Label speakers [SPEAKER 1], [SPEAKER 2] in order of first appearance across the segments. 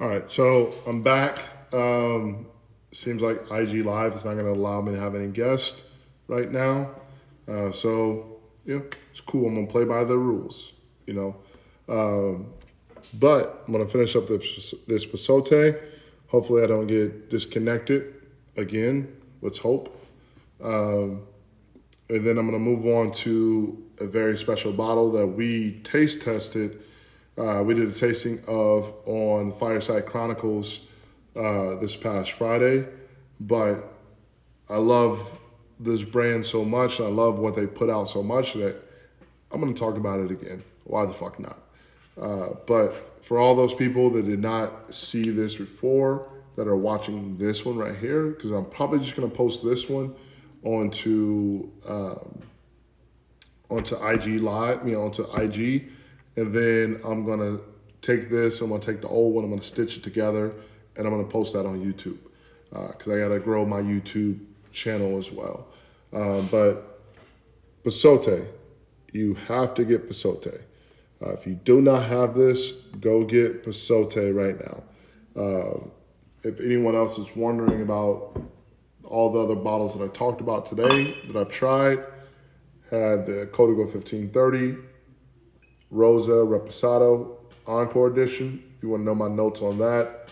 [SPEAKER 1] All right, so I'm back. Seems like IG Live is not going to allow me to have any guests right now. So it's cool. I'm gonna play by the rules, you know. Um, but I'm gonna finish up this Pasote. Hopefully, I don't get disconnected again. Let's hope. Um, and then I'm gonna move on to a very special bottle that we taste tested. We did a tasting of on Fireside Chronicles this past Friday, but I love this brand so much, and I love what they put out so much that I'm going to talk about it again. Why the fuck not? But for all those people that did not see this before, that are watching this one right here, because I'm probably just going to post this one onto onto IG Live, onto IG, and then I'm gonna take this. I'm gonna take the old one. I'm gonna stitch it together, and I'm gonna post that on YouTube because I gotta grow my YouTube channel as well. But Pasote, you have to get Pasote. If you do not have this, go get Pasote right now. If anyone else is wondering about all the other bottles that I talked about today that I've tried, had the Código 1530, Rosa Reposado Encore Edition. If you want to know my notes on that,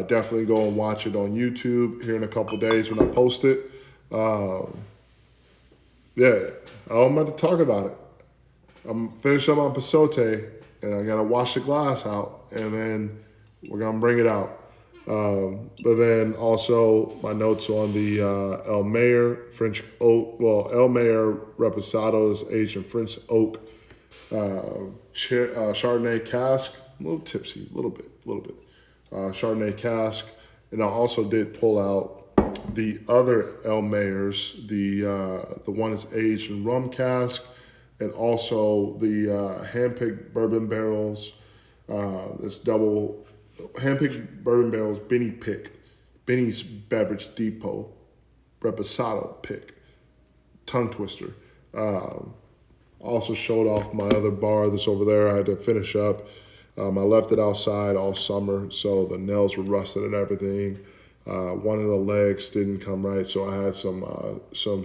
[SPEAKER 1] definitely go and watch it on YouTube here in a couple days when I post it. Yeah, I'm about to talk about it. I'm finished up on Pasote, and I gotta wash the glass out, and then we're gonna bring it out. But then also my notes on the El Mayer French oak. Well, El Mayer Reposado is aged in French oak Chardonnay cask. A little tipsy, a little bit. Chardonnay cask, and I also did pull out the other El Mayers. The one is aged in rum cask, and also the handpicked bourbon barrels. This double handpicked bourbon barrels, Benny's Beverage Depot, Reposado pick, tongue twister. Also showed off my other bar that's over there. I had to finish up. I left it outside all summer, so the nails were rusted and everything. One of the legs didn't come right, so I had some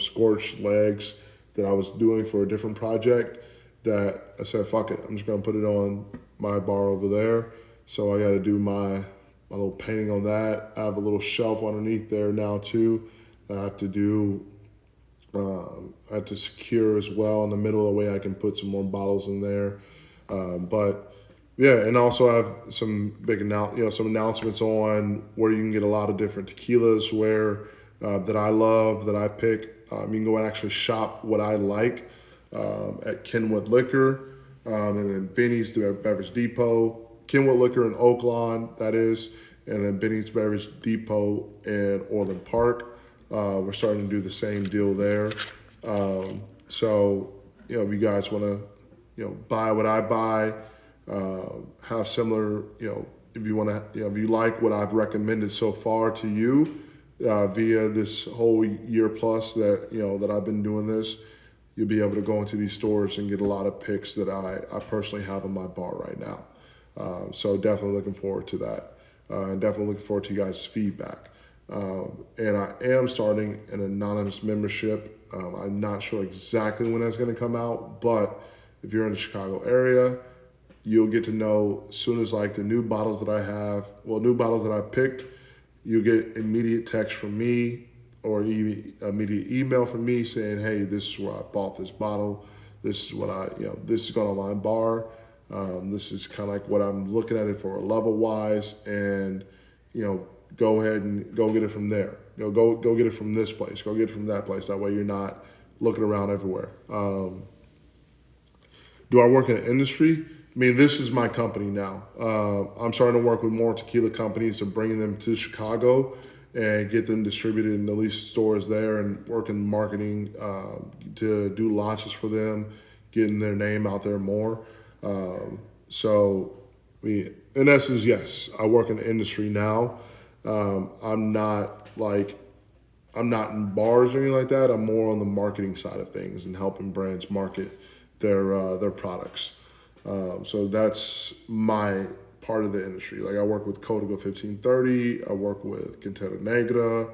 [SPEAKER 1] scorched legs that I was doing for a different project that I said, fuck it, I'm just gonna put it on my bar over there. So I gotta do my little painting on that. I have a little shelf underneath there now too that I have to do. I have to secure as well in the middle of the way I can put some more bottles in there. But yeah, and also I have some some announcements on where you can get a lot of different tequilas where that I love, that I pick. You can go and actually shop what I like at Kenwood Liquor, and then Benny's Beverage Depot, Kenwood Liquor in Oaklawn, that is, and then Benny's Beverage Depot in Orland Park. We're starting to do the same deal there. So, if you guys want to, buy what I buy, have similar, if you want to, if you like what I've recommended so far to you via this whole year plus that I've been doing this, you'll be able to go into these stores and get a lot of picks that I personally have in my bar right now. So definitely looking forward to that. And definitely looking forward to you guys' feedback. And I am starting an anonymous membership. I'm not sure exactly when that's going to come out, but if you're in the Chicago area, you'll get to know as soon as like the new bottles that I have, new bottles that I picked, you'll get immediate text from me or immediate email from me saying, hey, this is where I bought this bottle. This is what this is going on my bar. This is kind of like what I'm looking at it for level wise, and go ahead and go get it from there. Go get it from this place. Go get it from that place. That way you're not looking around everywhere. Do I work in an industry? I mean, this is my company now. I'm starting to work with more tequila companies and bringing them to Chicago and get them distributed in the least stores there, and working marketing to do launches for them, getting their name out there more. So, in essence, yes, I work in the industry now. I'm not in bars or anything like that. I'm more on the marketing side of things and helping brands market their products. So that's my part of the industry. Like I work with Código 1530, I work with Quintero Negra,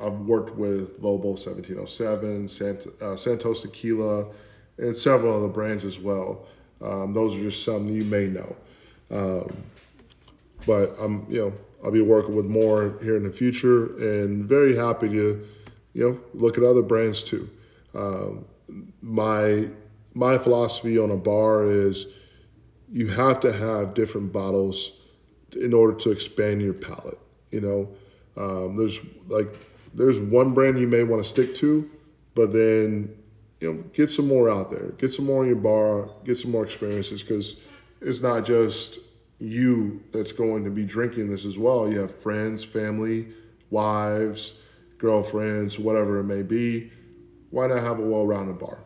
[SPEAKER 1] I've worked with Lobo 1707, Santos Tequila, and several other brands as well. Those are just some you may know. But I'll be working with more here in the future, and very happy to, look at other brands too. My philosophy on a bar is you have to have different bottles in order to expand your palate. There's one brand you may want to stick to, but then get some more out there, get some more in your bar, get some more experiences, because it's not just you that's going to be drinking this as well. You have friends, family, wives, girlfriends, whatever it may be. Why not have a well-rounded bar?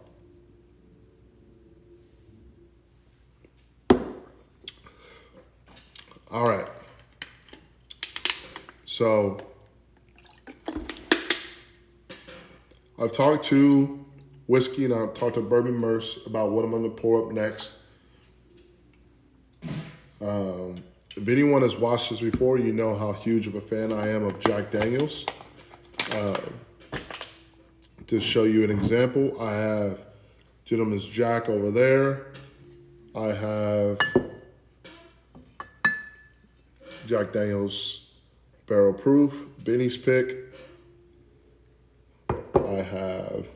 [SPEAKER 1] All right. So I've talked to whiskey and I've talked to Bourbon Merce about what I'm going to pour up next. If anyone has watched this before, you know how huge of a fan I am of Jack Daniels. To show you an example, I have Gentleman's Jack over there. I have Jack Daniels Barrel Proof, Benny's Pick. I have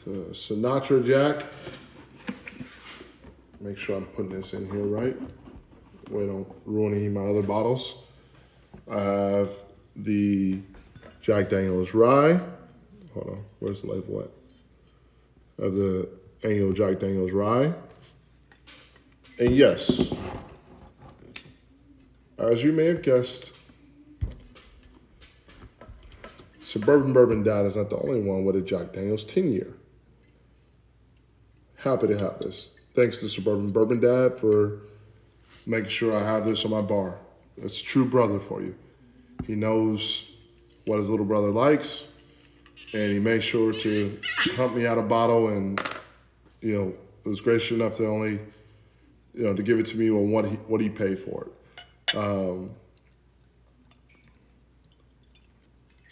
[SPEAKER 1] the Sinatra Jack. Make sure I'm putting this in here right. We don't ruin any of my other bottles. I have the Jack Daniels Rye. Hold on, where's the label at? I have the annual Jack Daniels Rye. And yes, as you may have guessed, Suburban Bourbon Dad is not the only one with a Jack Daniels 10-year. Happy to have this. Thanks to Suburban Bourbon Dad for making sure I have this on my bar. It's a true brother for you. He knows what his little brother likes, and he makes sure to hunt me out a bottle, and was gracious enough to only to give it to me on what he paid for it.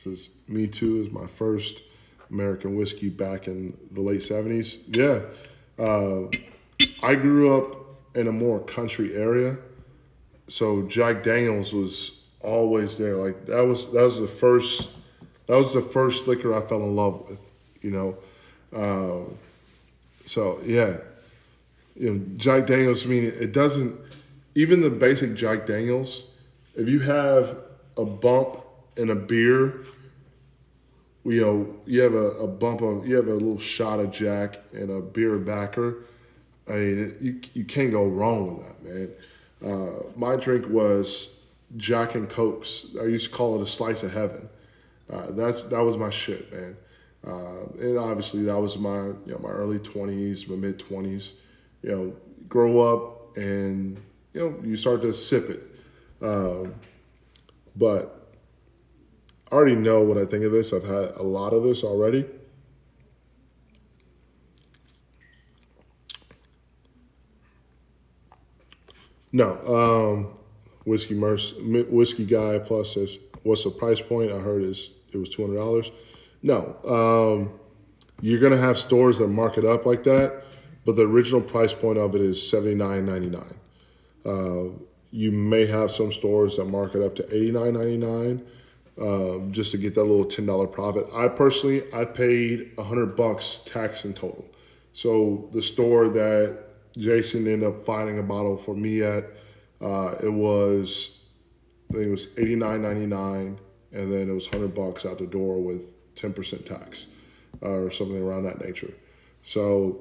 [SPEAKER 1] This is Me Too is my first American whiskey back in the late 70s. Yeah. I grew up in a more country area, so Jack Daniels was always there. Like that was the first liquor I fell in love with, So yeah, Jack Daniels. I mean, it doesn't even the basic Jack Daniels. If you have a bump in a beer, you have a little shot of Jack and a beer backer. I mean, you can't go wrong with that, man. My drink was Jack and Cokes. I used to call it a slice of heaven. That was my shit, man. And obviously that was my my early 20s, my mid 20s. Grow up and you start to sip it. But I already know what I think of this. I've had a lot of this already. No, whiskey guy plus says, what's the price point? I heard it was $200. No, you're gonna have stores that mark it up like that, but the original price point of it is $79.99. You may have some stores that mark it up to $89.99 just to get that little $10 profit. I paid $100 tax in total. So the store that Jason ended up finding a bottle for me at, I think it was $89.99, and then it was $100 out the door with 10% tax or something around that nature. So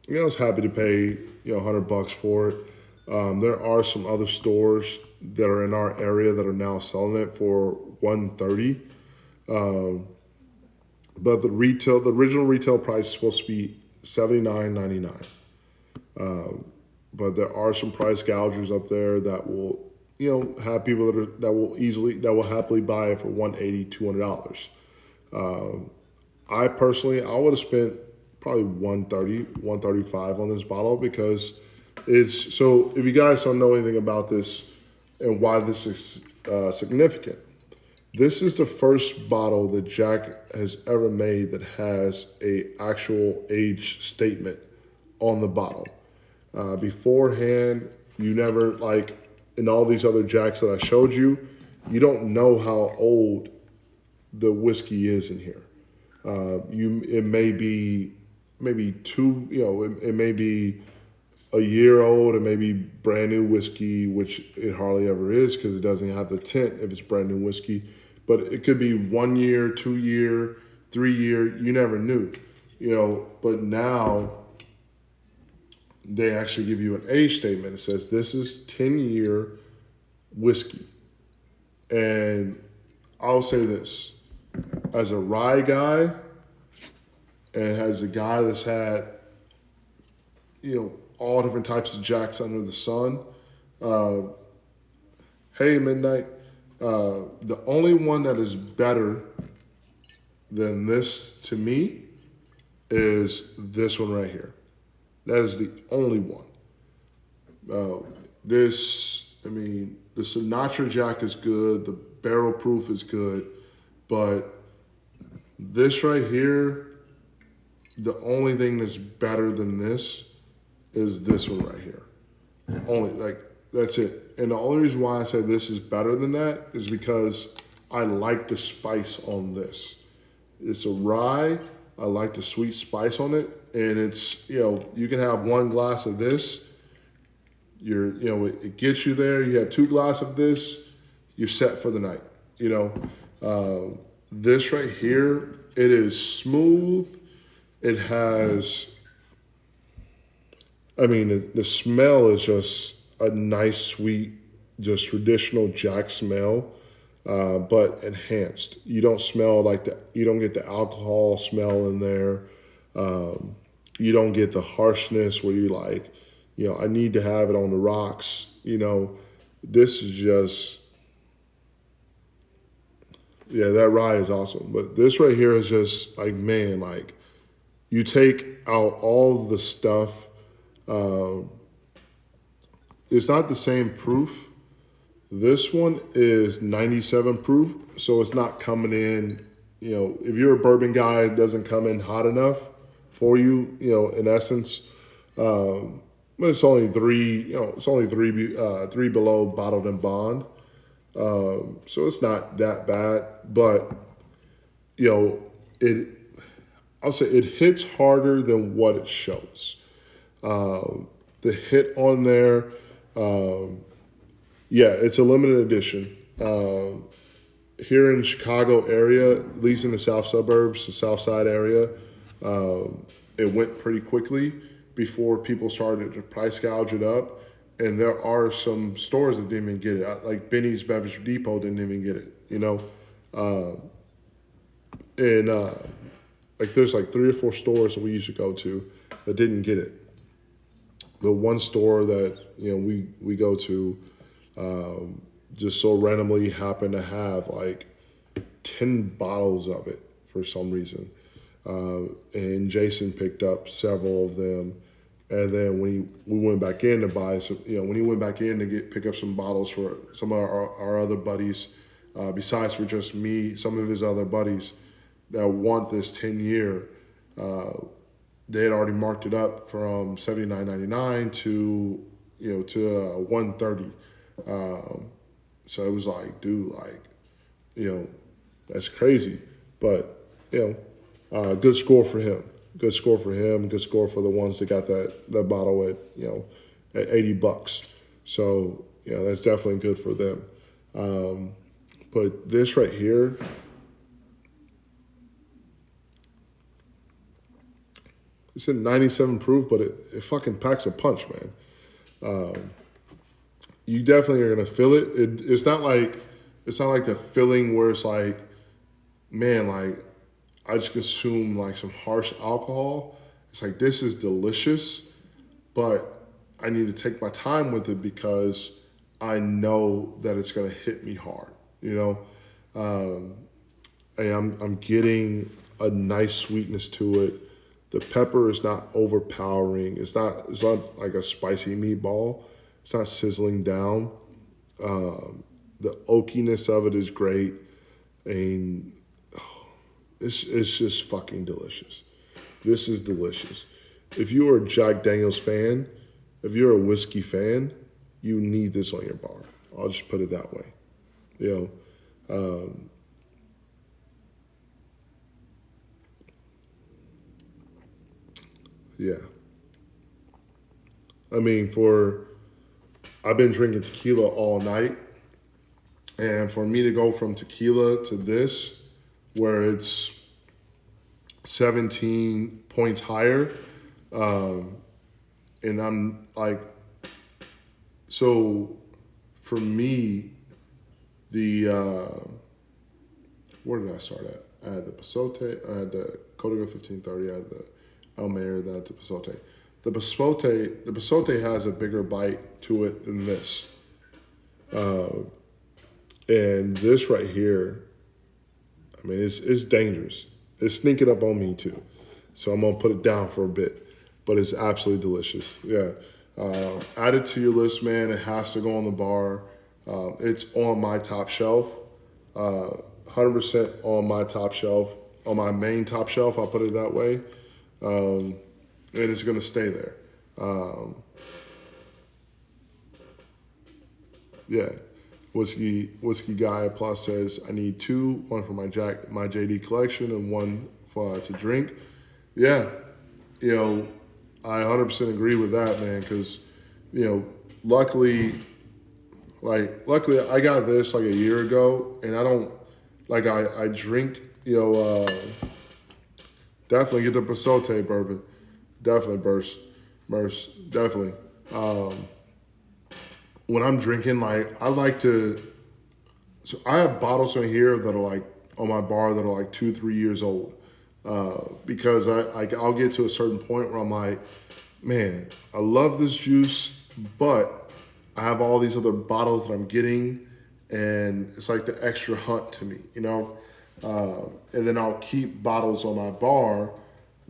[SPEAKER 1] I was happy to pay $100 for it. There are some other stores that are in our area that are now selling it for $130. But the original retail price is supposed to be $79.99. But there are some price gougers up there that will, have people that will happily buy it for $180, $200. I personally would have spent probably $130, $135 on this bottle because It's so if you guys don't know anything about this and why this is significant, this is the first bottle that Jack has ever made that has a actual age statement on the bottle. Beforehand, you never like in all these other Jacks that I showed you, you don't know how old the whiskey is in here. It may be maybe two, it may be a year old, it may be brand new whiskey, which it hardly ever is because it doesn't have the tint if it's brand new whiskey. But it could be 1 year, 2 year, 3 year. You never knew, But now they actually give you an age statement. It says this is 10-year whiskey, and I'll say this as a rye guy and as a guy that's had all different types of Jacks under the sun. Hey, Midnight. The only one that is better than this to me is this one right here. That is the only one. The Sinatra Jack is good. The barrel proof is good. But this right here, the only thing that's better than this is this one right here. That's it. And the only reason why I say this is better than that is because I like the spice on this. It's a rye. I like the sweet spice on it. And it's, you can have one glass of this. It gets you there. You have 2 glasses of this, you're set for the night. This right here, it is smooth. It has, the smell is just a nice, sweet, just traditional Jack smell, but enhanced. You don't smell you don't get the alcohol smell in there. You don't get the harshness where you're like, I need to have it on the rocks. This is just, that rye is awesome. But this right here is just like, man, like you take out all the stuff. It's not the same proof. This one is 97 proof, so it's not coming in, if you're a bourbon guy, it doesn't come in hot enough for you, in essence. But it's only three below bottled and bond. So it's not that bad, but I'll say it hits harder than what it shows. The hit on there, it's a limited edition. Here in Chicago area, at least in the south suburbs, the south side area, it went pretty quickly before people started to price gouge it up. And there are some stores that didn't even get it. Like Benny's Beverage Depot didn't even get it, there's like 3 or 4 stores that we used to go to that didn't get it. The one store that, we go to just so randomly happened to have like 10 bottles of it for some reason. And Jason picked up several of them. And then we went back in to buy some, when he went back in to pick up some bottles for some of our other buddies, besides for just me, some of his other buddies that want this 10-year, they had already marked it up from $79.99 to $130. So it was like, dude, that's crazy. But good score for him. Good score for him. Good score for the ones that got that bottle at at $80. So that's definitely good for them. But this right here, it's at 97 proof, but it fucking packs a punch, man. You definitely are gonna feel it. It's not like the feeling where it's like, man, like I just consume like some harsh alcohol. It's like, this is delicious, but I need to take my time with it because I know that it's gonna hit me hard, And I'm getting a nice sweetness to it. The pepper is not overpowering. It's not like a spicy meatball. It's not sizzling down. The oakiness of it is great, and it's just fucking delicious. This is delicious. If you are a Jack Daniels fan, if you're a whiskey fan, you need this on your bar. I'll just put it that way. You know, yeah. I mean, I've been drinking tequila all night, and for me to go from tequila to this, where it's 17 points higher, and I'm like, so for me, where did I start at? I had the Pasote, I had the Código 1530, I had the El Mayor, then I had the Pasote. The Pasote has a bigger bite to it than this. And this right here, I mean, it's dangerous. It's sneaking up on me too. So I'm gonna put it down for a bit, but it's absolutely delicious. Yeah. Add it to your list, man. It has to go on the bar. It's on my top shelf. 100% on my top shelf, on my main top shelf, I'll put it that way. And it's gonna stay there. Yeah. Whiskey Guy Plus says, I need two, one for my JD collection and one for to drink. Yeah, I 100% agree with that, man, because, luckily I got this like a year ago, and I don't, I drink, definitely get the Pasote bourbon. Definitely, Merce, definitely. When I'm drinking, I like to, so I have bottles in here that are on my bar that are 2-3 years old. Because I'll get to a certain point where I'm like, man, I love this juice, but I have all these other bottles that I'm getting, and it's like the extra hunt to me, and then I'll keep bottles on my bar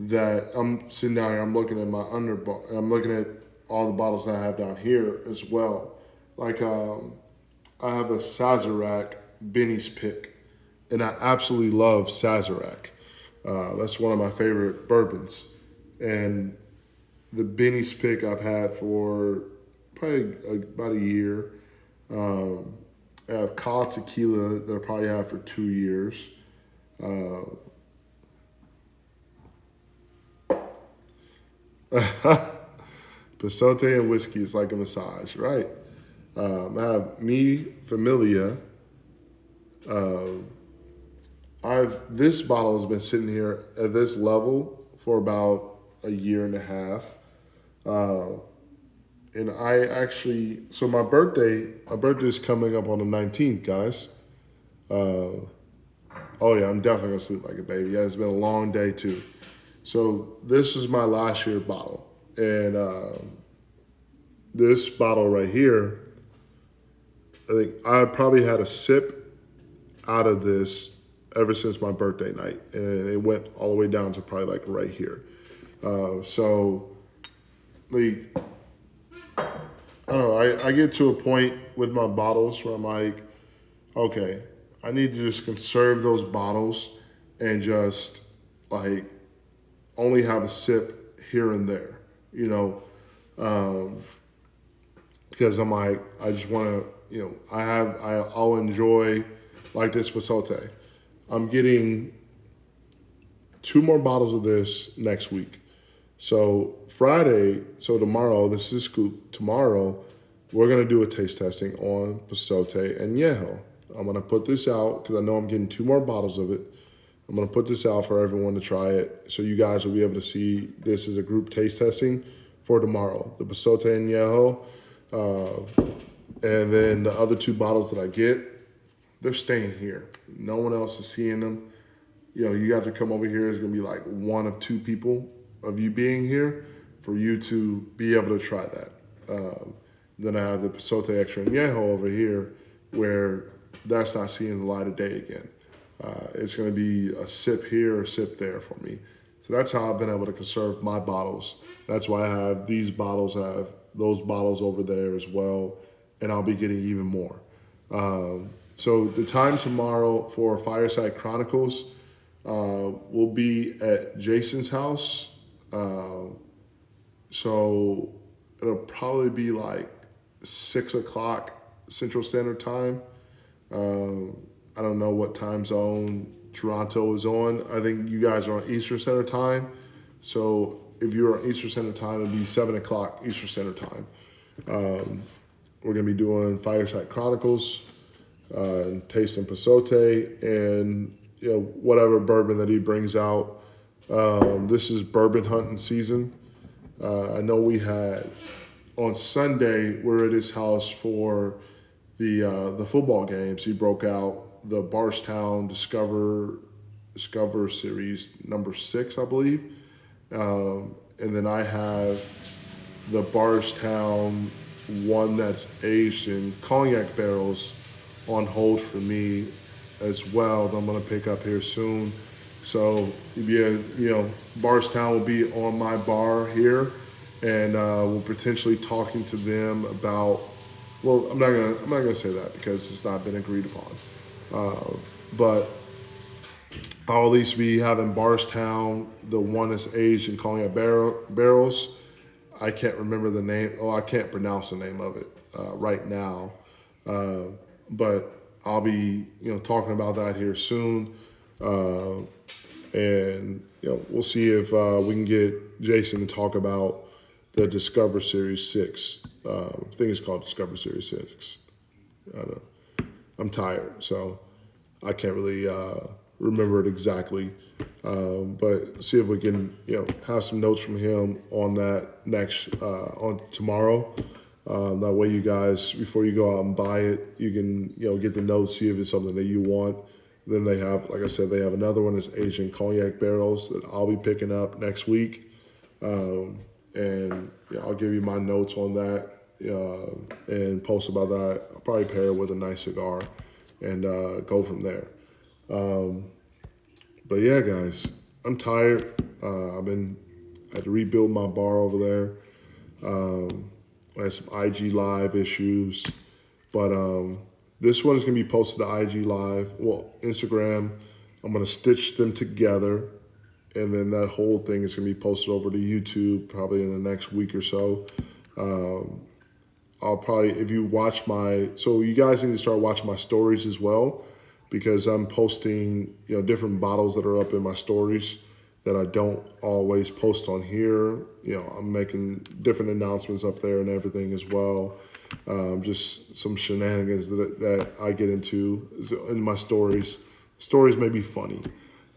[SPEAKER 1] that I'm sitting down here, I'm looking at my underbar, I'm looking at all the bottles that I have down here as well. I have a Sazerac Benny's Pick, and I absolutely love Sazerac. That's one of my favorite bourbons. And the Benny's Pick I've had for probably about a year. I have Cod Tequila that I probably have for 2 years. Pasote and whiskey is like a massage, right? I have Mi Familia. This bottle has been sitting here at this level for about a year and a half. And I actually, so my birthday is coming up on the 19th, guys. Oh yeah, I'm definitely gonna sleep like a baby. Yeah, it's been a long day too. So this is my last year bottle. And this bottle right here, I think I probably had a sip out of this ever since my birthday night, and it went all the way down to probably right here. So, I don't know. I get to a point with my bottles where I'm like, okay, I need to just conserve those bottles and just only have a sip here and there, because I'm like, I just want to, I'll enjoy this Pasote. I'm getting 2 more bottles of this next week. So tomorrow, this is scoop. Tomorrow, we're going to do a taste testing on Pasote Añejo. I'm going to put this out because I know I'm getting 2 more bottles of it. I'm going to put this out for everyone to try it. So you guys will be able to see this as a group taste testing for tomorrow. The Pasote Añejo. And then the other 2 bottles that I get, they're staying here. No one else is seeing them. You got to come over here. It's going to be 1 of 2 people of you being here for you to be able to try that. Then I have the Pasote Extra Añejo over here where that's not seeing the light of day again. It's going to be a sip here or a sip there for me. So that's how I've been able to conserve my bottles. That's why I have these bottles, I have those bottles over there as well, and I'll be getting even more. So the time tomorrow for Fireside Chronicles will be at Jason's house. Uh, so it'll probably be like 6 o'clock Central Standard Time. I don't know what time zone Toronto is on. I think you guys are on Eastern Standard Time. So if you're on Eastern Standard Time, it'll be 7 o'clock Eastern Standard Time. We're gonna be doing Fireside Chronicles, tasting Pasote, and whatever bourbon that he brings out. This is bourbon hunting season. I know we had on Sunday we're at his house for the football games. He broke out the Barstown Discover Series #6, I believe, and then I have the Barstown one that's aged in cognac barrels on hold for me as well. That I'm gonna pick up here soon. So yeah, Barstown will be on my bar here, and we'll potentially talking to them about. Well, I'm not gonna say that because it's not been agreed upon. But I'll at least be having Barstown, the one that's aged in cognac barrels. I can't remember the name. Oh, I can't pronounce the name of it right now. But I'll be talking about that here soon. And we'll see if we can get Jason to talk about the Discover Series 6. I think it's called Discover Series 6. I don't know. I'm tired, so I can't really remember it exactly. But see if we can have some notes from him on that on tomorrow. That way you guys, before you go out and buy it, you can get the notes, see if it's something that you want. Then they have, like I said, they have another one that's aged in cognac barrels that I'll be picking up next week. And I'll give you my notes on that and post about that. I'll probably pair it with a nice cigar and go from there. But yeah, guys, I'm tired. I had to rebuild my bar over there. I had some IG Live issues, but this one is gonna be posted to IG Live. Well, Instagram. I'm gonna stitch them together, and then that whole thing is gonna be posted over to YouTube probably in the next week or so. I'll probably, if you watch so you guys need to start watching my stories as well, because I'm posting, different bottles that are up in my stories that I don't always post on here. I'm making different announcements up there and everything as well. Just some shenanigans that I get into in my stories. Stories may be funny.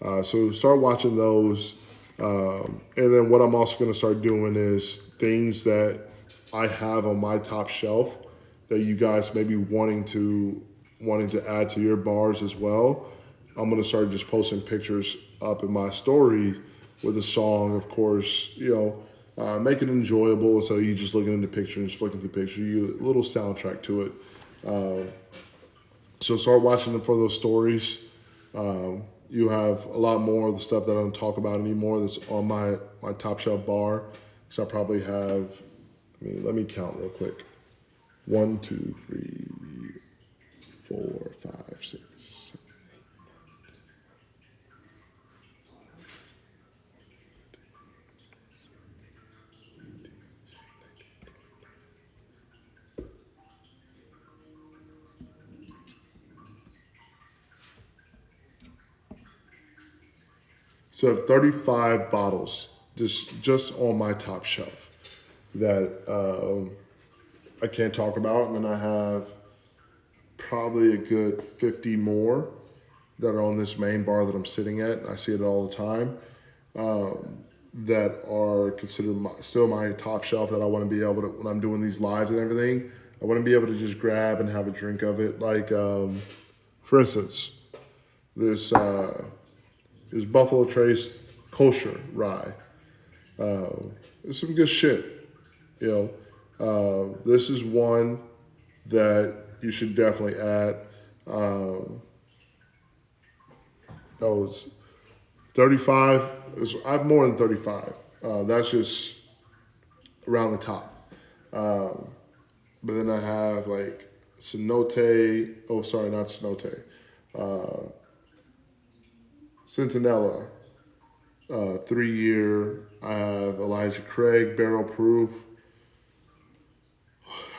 [SPEAKER 1] So start watching those. And then what I'm also gonna start doing is things that I have on my top shelf that you guys may be wanting to add to your bars as well. I'm gonna start just posting pictures up in my story with a song, of course. Make it enjoyable instead of you just looking at the picture and just flicking through the picture. You a little soundtrack to it. So start watching them for those stories. You have a lot more of the stuff that I don't talk about anymore that's on my top shelf bar. So I probably have. Let me count real quick. 1, 2, 3, 4, 5, 6, 7, 8. So I have 35 bottles just on my top shelf that I can't talk about, and then I have probably a good 50 more that are on this main bar that I'm sitting at, and I see it all the time, that are considered still my top shelf that I want to be able to, when I'm doing these lives and everything, I want to be able to just grab and have a drink of it. Like, for instance, this Buffalo Trace kosher rye. It's some good shit. This is one that you should definitely add. It's 35. I have more than 35. That's just around the top. But then I have like Cenote. Oh, sorry, not Cenote. Centinela, 3 year. I have Elijah Craig, barrel proof.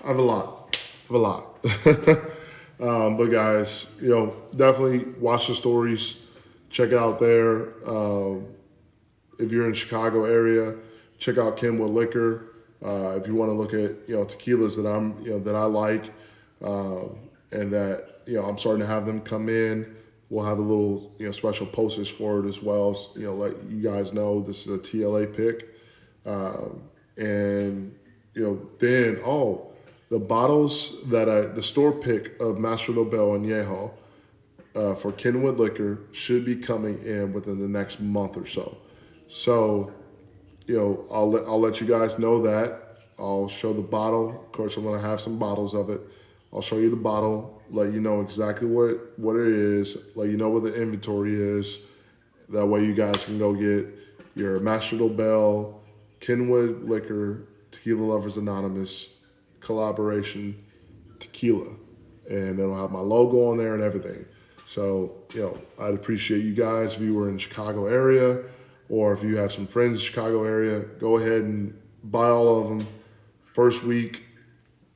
[SPEAKER 1] I have a lot. I have a lot. But guys, definitely watch the stories. Check it out there. If you're in Chicago area, check out Kenwood Liquor. If you want to look at tequilas that I like, and that I'm starting to have them come in. We'll have a little special postage for it as well. So, let you guys know this is a TLA pick, and then the bottles that the store pick of Master Nobel Añejo for Kenwood Liquor should be coming in within the next month or so. So, I'll let you guys know that. I'll show the bottle. Of course, I'm gonna have some bottles of it. I'll show you the bottle, let you know exactly what it is, let you know what the inventory is. That way you guys can go get your Master Nobel, Kenwood Liquor, Tequila Lovers Anonymous collaboration tequila. And it'll have my logo on there and everything. So, I'd appreciate you guys if you were in the Chicago area, or if you have some friends in the Chicago area, go ahead and buy all of them first week.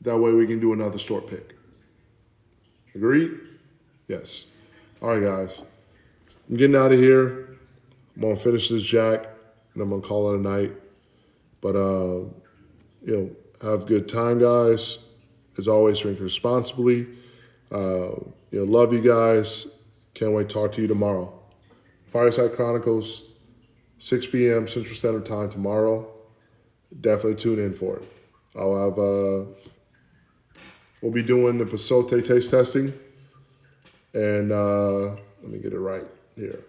[SPEAKER 1] That way we can do another store pick. Agreed? Yes. All right, guys. I'm getting out of here. I'm going to finish this jack, and I'm going to call it a night. But, have a good time, guys. As always, drink responsibly. Love you guys. Can't wait to talk to you tomorrow. Fireside Chronicles, 6 p.m. Central Standard Time tomorrow. Definitely tune in for it. I'll have, we'll be doing the Pasote taste testing. And let me get it right here.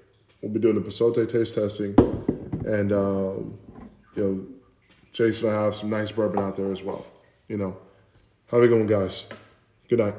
[SPEAKER 1] We'll be doing the Pasote taste testing. And, Jason will have some nice bourbon out there as well. Have a good one, guys. Good night.